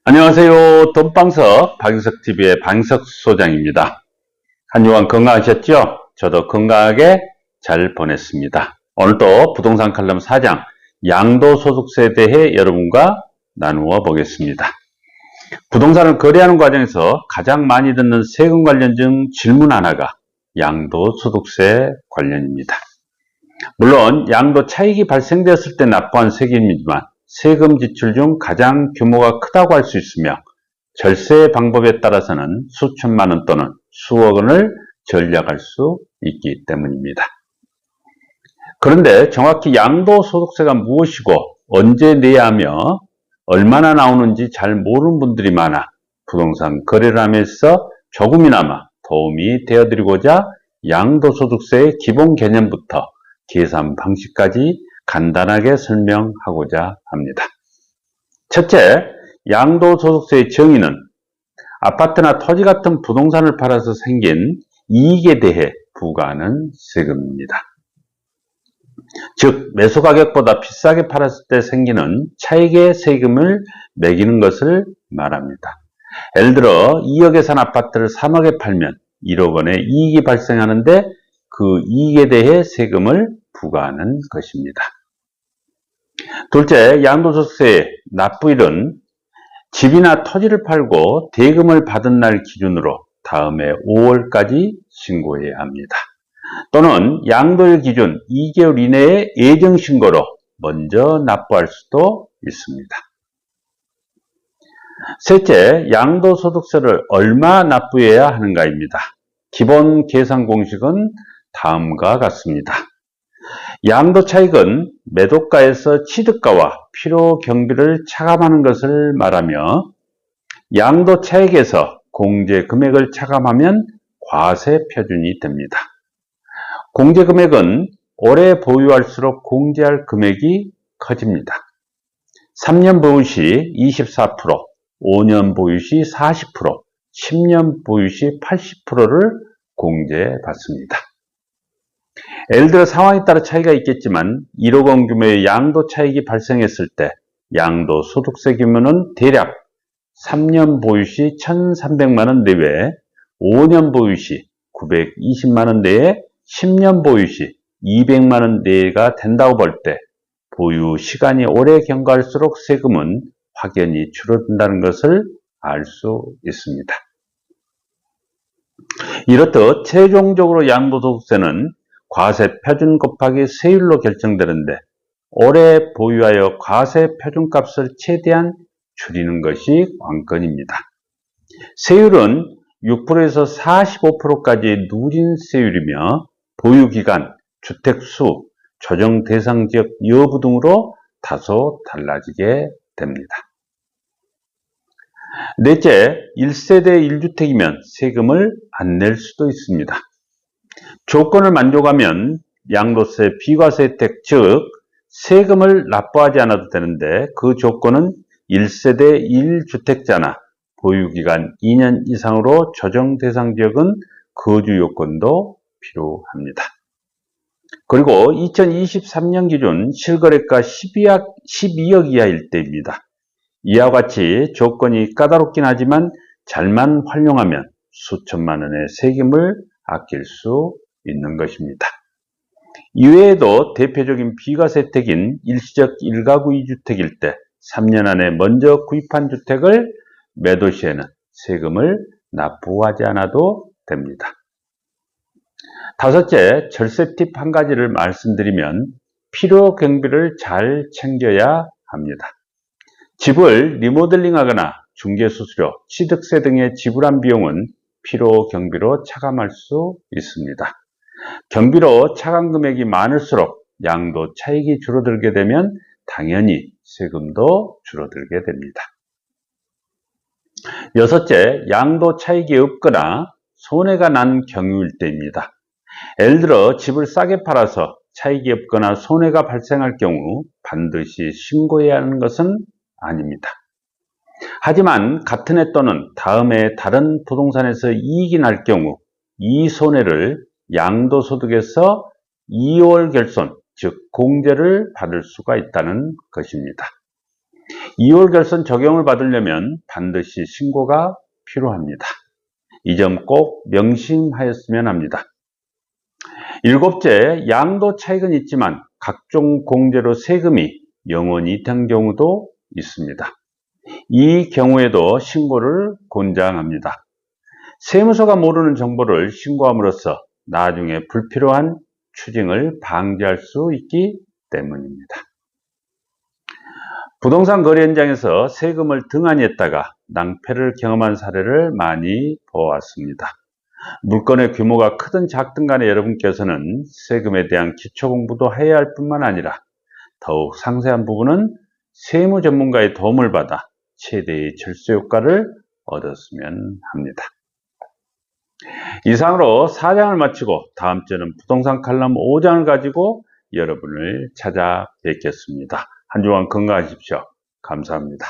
안녕하세요. 돈방석 박인석TV의 방석 소장입니다. 한 주간 건강하셨죠? 저도 건강하게 잘 보냈습니다. 오늘도 부동산 칼럼 4장 양도소득세에 대해 여러분과 나누어 보겠습니다. 부동산을 거래하는 과정에서 가장 많이 듣는 세금 관련 중 질문 하나가 양도소득세 관련입니다. 물론 양도 차익이 발생되었을 때 납부한 세금이지만 세금 지출 중 가장 규모가 크다고 할 수 있으며 절세 방법에 따라서는 수천만 원 또는 수억 원을 절약할 수 있기 때문입니다. 그런데 정확히 양도소득세가 무엇이고 언제 내야 하며 얼마나 나오는지 잘 모르는 분들이 많아 부동산 거래를 하면서 조금이나마 도움이 되어드리고자 양도소득세의 기본 개념부터 계산 방식까지 간단하게 설명하고자 합니다. 첫째, 양도소득세의 정의는 아파트나 토지 같은 부동산을 팔아서 생긴 이익에 대해 부과하는 세금입니다. 즉, 매수가격보다 비싸게 팔았을 때 생기는 차익의 세금을 매기는 것을 말합니다. 예를 들어 2억에 산 아파트를 3억에 팔면 1억 원의 이익이 발생하는데 그 이익에 대해 세금을 부과하는 것입니다. 둘째, 양도소득세의 납부일은 집이나 토지를 팔고 대금을 받은 날 기준으로 다음해 5월까지 신고해야 합니다. 또는 양도일 기준 2개월 이내에 예정신고로 먼저 납부할 수도 있습니다. 셋째, 양도소득세를 얼마 납부해야 하는가입니다. 기본 계산 공식은 다음과 같습니다. 양도차익은 매도가에서 취득가와 필요경비를 차감하는 것을 말하며 양도차익에서 공제금액을 차감하면 과세표준이 됩니다. 공제금액은 오래 보유할수록 공제할 금액이 커집니다. 3년 보유 시 24%, 5년 보유 시 40%, 10년 보유 시 80%를 공제받습니다. 예를 들어 상황에 따라 차이가 있겠지만 1억 원 규모의 양도 차익이 발생했을 때 양도소득세 규모는 대략 3년 보유 시 1,300만 원 내외, 5년 보유 시 920만 원 내외, 10년 보유 시 200만 원 내외가 된다고 볼 때 보유 시간이 오래 경과할수록 세금은 확연히 줄어든다는 것을 알 수 있습니다. 이렇듯 최종적으로 양도소득세는 과세 표준 곱하기 세율로 결정되는데 오래 보유하여 과세 표준값을 최대한 줄이는 것이 관건입니다. 세율은 6%에서 45%까지 누진 세율이며 보유기간, 주택수, 조정 대상 지역 여부 등으로 다소 달라지게 됩니다. 넷째, 1세대 1주택이면 세금을 안 낼 수도 있습니다. 조건을 만족하면 양도세 비과세 혜택, 즉 세금을 납부하지 않아도 되는데 그 조건은 1세대 1주택자나 보유기간 2년 이상으로 조정 대상 지역은 거주 요건도 필요합니다. 그리고 2023년 기준 실거래가 12억 이하일 때입니다. 이와 같이 조건이 까다롭긴 하지만 잘만 활용하면 수천만 원의 세금을 아낄 수 있는 것입니다. 이외에도 대표적인 비과세 혜택인 일시적 1가구 2주택일 때 3년 안에 먼저 구입한 주택을 매도 시에는 세금을 납부하지 않아도 됩니다. 다섯째, 절세 팁 한 가지를 말씀드리면 필요 경비를 잘 챙겨야 합니다. 집을 리모델링하거나 중개수수료, 취득세 등의 지불한 비용은 필요 경비로 차감할 수 있습니다. 경비로 차감 금액이 많을수록 양도 차익이 줄어들게 되면 당연히 세금도 줄어들게 됩니다. 여섯째, 양도 차익이 없거나 손해가 난 경우일 때입니다. 예를 들어 집을 싸게 팔아서 차익이 없거나 손해가 발생할 경우 반드시 신고해야 하는 것은 아닙니다. 하지만 같은 해 또는 다음 해 다른 부동산에서 이익이 날 경우 이 손해를 양도소득에서 2월 결손, 즉 공제를 받을 수가 있다는 것입니다. 2월 결선 적용을 받으려면 반드시 신고가 필요합니다. 이 점 꼭 명심하였으면 합니다. 일곱째, 양도 차익은 있지만 각종 공제로 세금이 영원히 된 경우도 있습니다. 이 경우에도 신고를 권장합니다. 세무서가 모르는 정보를 신고함으로써 나중에 불필요한 추징을 방지할 수 있기 때문입니다. 부동산 거래 현장에서 세금을 등한히 했다가 낭패를 경험한 사례를 많이 보았습니다. 물건의 규모가 크든 작든 간에 여러분께서는 세금에 대한 기초 공부도 해야 할 뿐만 아니라 더욱 상세한 부분은 세무 전문가의 도움을 받아 최대의 절세 효과를 얻었으면 합니다. 이상으로 4장을 마치고 다음 주에는 부동산 칼럼 5장을 가지고 여러분을 찾아뵙겠습니다. 한 주간 건강하십시오. 감사합니다.